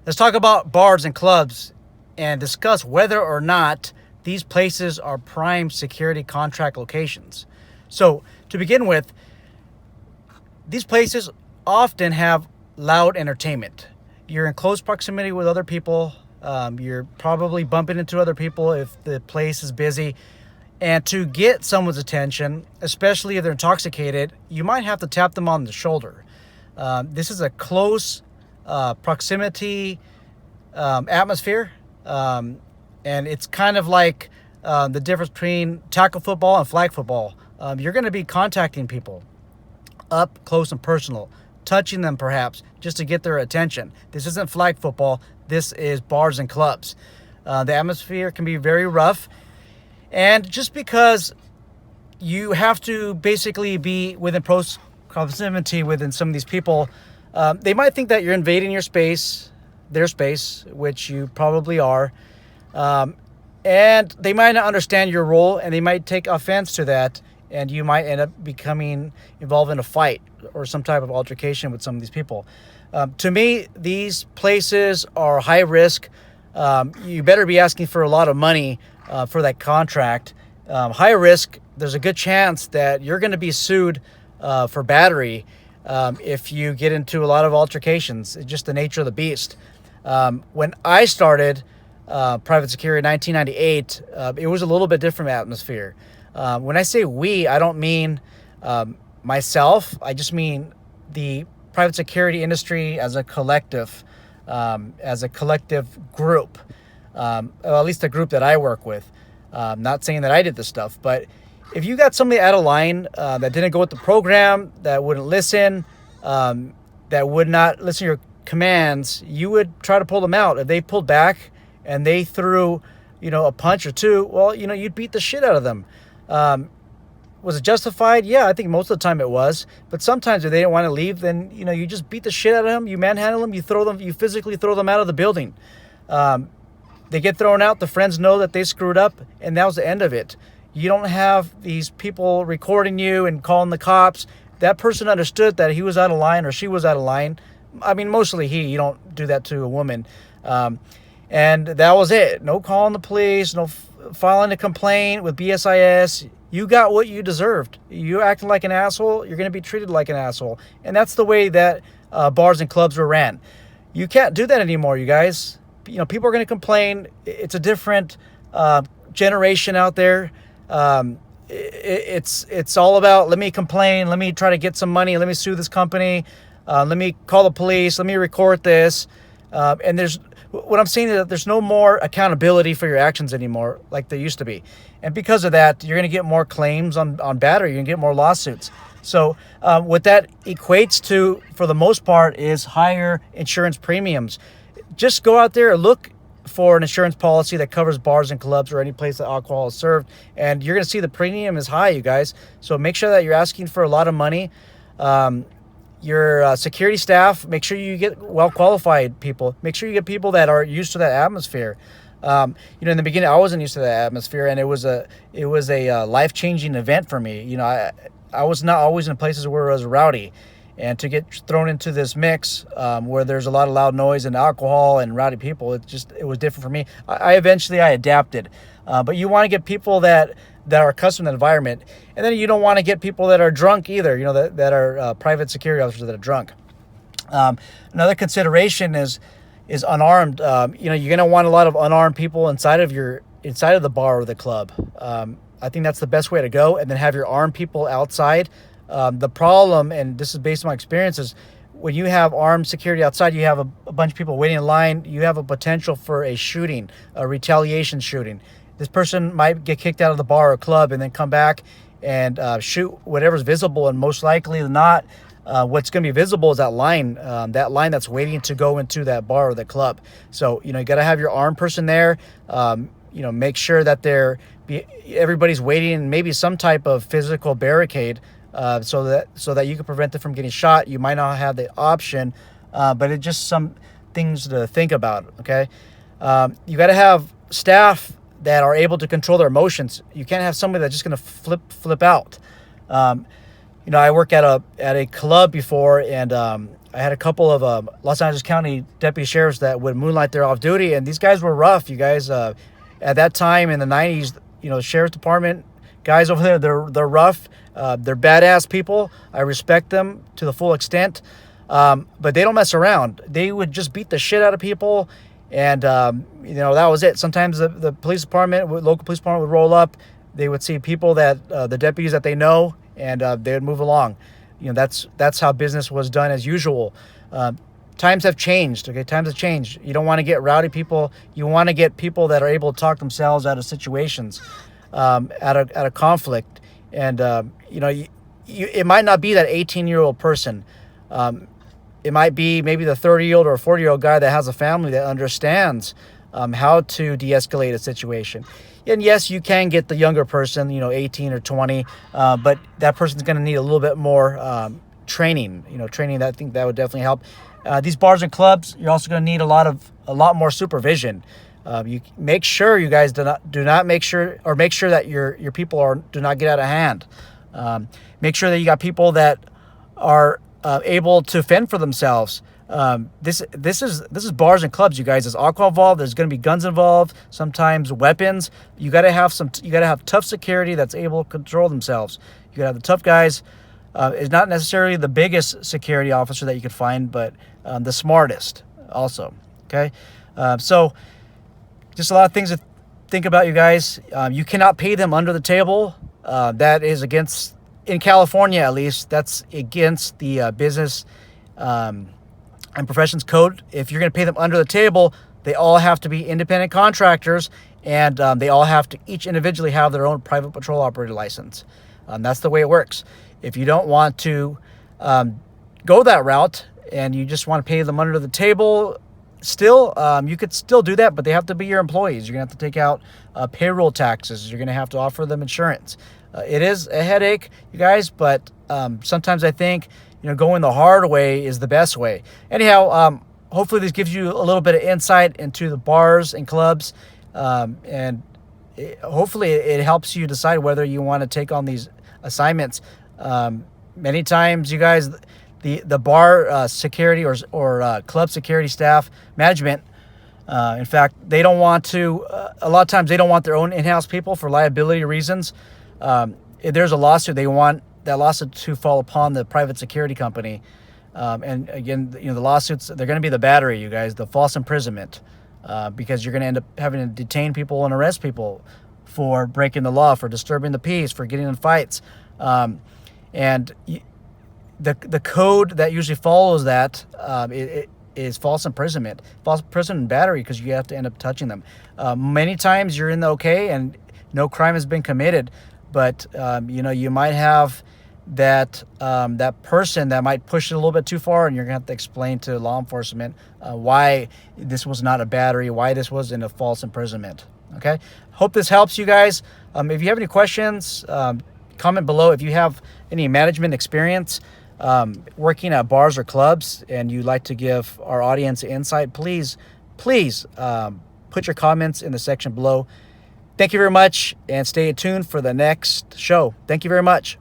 Let's talk about bars and clubs and discuss whether or not these places are prime security contract locations. So, to begin with, these places often have loud entertainment. You're in close proximity with other people. You're probably bumping into other people if the place is busy. And to get someone's attention, especially if they're intoxicated, you might have to tap them on the shoulder. This is a close proximity atmosphere, and it's kind of like the difference between tackle football and flag football. You're going to be contacting people up close and personal, touching them perhaps just to get their attention. This isn't flag football. This is bars and clubs. The atmosphere can be very rough, and just because you have to basically be within proximity within some of these people, they might think that you're invading their space, which you probably are. And they might not understand your role, and they might take offense to that, and you might end up becoming involved in a fight or some type of altercation with some of these people. To me, these places are high risk. You better be asking for a lot of money for that contract. High risk, there's a good chance that you're going to be sued for battery if you get into a lot of altercations. It's just the nature of the beast. When I started private security in 1998, it was a little bit different atmosphere. When I say we, I don't mean myself. I just mean the private security industry as a collective group, or at least the group that I work with. Not saying that I did this stuff, but if you got somebody out of line that didn't go with the program, that wouldn't listen, that would not listen to your commands, you would try to pull them out. If they pulled back and they threw, a punch or two, well, you'd beat the shit out of them. Was it justified? Yeah, I think most of the time it was. But sometimes if they didn't want to leave, then you just beat the shit out of them. You manhandle them. You physically throw them out of the building. They get thrown out. The friends know that they screwed up, and that was the end of it. You don't have these people recording you and calling the cops. That person understood that he was out of line or she was out of line. I mean, mostly he. You don't do that to a woman. And that was it. No calling the police. No filing a complaint with BSIS. You got what you deserved. You acting like an asshole, you're going to be treated like an asshole. And that's the way that bars and clubs were ran. You can't do that anymore, you guys. People are going to complain. It's a different generation out there. It's all about, let me complain, let me try to get some money, let me sue this company, let me call the police, let me record this. And what I'm saying is that there's no more accountability for your actions anymore like there used to be. And because of that, you're going to get more claims on battery. You're going to get more lawsuits. So what that equates to, for the most part, is higher insurance premiums. Just go out there and look for an insurance policy that covers bars and clubs or any place that alcohol is served, and you're going to see the premium is high, you guys. So make sure that you're asking for a lot of money. Your security staff, make sure you get well-qualified people. Make sure you get people that are used to that atmosphere. In the beginning, I wasn't used to that atmosphere, and it was a life-changing event for me. I was not always in places where it was rowdy, and to get thrown into this mix where there's a lot of loud noise and alcohol and rowdy people, it was different for me. I eventually adapted, but you want to get people that are accustomed to the environment. And then you don't want to get people that are drunk either, that are private security officers that are drunk. Another consideration is unarmed. You're going to want a lot of unarmed people inside of the bar or the club. I think that's the best way to go, and then have your armed people outside. The problem, and this is based on my experiences, when you have armed security outside, you have a bunch of people waiting in line, you have a potential for a shooting, a retaliation shooting. This person might get kicked out of the bar or club and then come back and shoot whatever's visible, and most likely than not, what's going to be visible is that line that's waiting to go into that bar or the club. So, you got to have your armed person there. Make sure that everybody's waiting, and maybe some type of physical barricade so that you can prevent them from getting shot. You might not have the option, but it's just some things to think about. Okay, you got to have staff that are able to control their emotions. You can't have somebody that's just going to flip out. I work at a club before, and I had a couple of Los Angeles County deputy sheriffs that would moonlight there off duty, and these guys were rough. You guys, at that time in the 90s, sheriff's department guys over there, they're rough. They're badass people. I respect them to the full extent, but they don't mess around. They would just beat the shit out of people, and that was it. Sometimes the police department, local police department, would roll up. They would see people that the deputies that they know, and they would move along. That's how business was done as usual. Times have changed. Okay, times have changed. You don't want to get rowdy people. You want to get people that are able to talk themselves out of situations, out of conflict. And it might not be that 18-year-old person. It might be maybe the 30-year-old or 40-year-old guy that has a family that understands how to de-escalate a situation. And yes, you can get the younger person, 18 or 20, but that person's going to need a little bit more training. Training that I think that would definitely help. These bars and clubs, you're also going to need a lot more supervision. You make sure you guys do not make sure that your people do not get out of hand. Make sure that you got people that are able to fend for themselves. This is bars and clubs, you guys. There's alcohol involved. There's going to be guns involved. Sometimes weapons. You got to have tough security that's able to control themselves. You got to have the tough guys. It's not necessarily the biggest security officer that you could find, but the smartest also. Okay, so just a lot of things to think about, you guys. You cannot pay them under the table. That is against, in California at least, that's against the business and professions code. If you're going to pay them under the table, they all have to be independent contractors, and they all have to each individually have their own private patrol operator license. That's the way it works. If you don't want to go that route and you just want to pay them under the table, still, you could still do that, but they have to be your employees. You're going to have to take out payroll taxes. You're going to have to offer them insurance. It is a headache, you guys, but sometimes I think going the hard way is the best way. Anyhow, hopefully this gives you a little bit of insight into the bars and clubs, and hopefully it helps you decide whether you want to take on these assignments. Many times, you guys, the bar security or club security staff management, in fact, they don't want to. A lot of times, they don't want their own in-house people for liability reasons. If there's a lawsuit, they want that lawsuit to fall upon the private security company. And again, the lawsuits, they're going to be the battery, you guys, the false imprisonment, because you're going to end up having to detain people and arrest people for breaking the law, for disturbing the peace, for getting in fights. And the code that usually follows that it is false imprisonment and battery, because you have to end up touching them. Many times you're in the okay and no crime has been committed, but you might have that person that might push it a little bit too far, and you're gonna have to explain to law enforcement why this was not a battery, why this wasn't a false imprisonment. Okay, hope this helps you guys. If you have any questions, comment below. If you have any management experience working at bars or clubs and you'd like to give our audience insight, please put your comments in the section below. Thank you very much, and stay tuned for the next show. Thank you very much.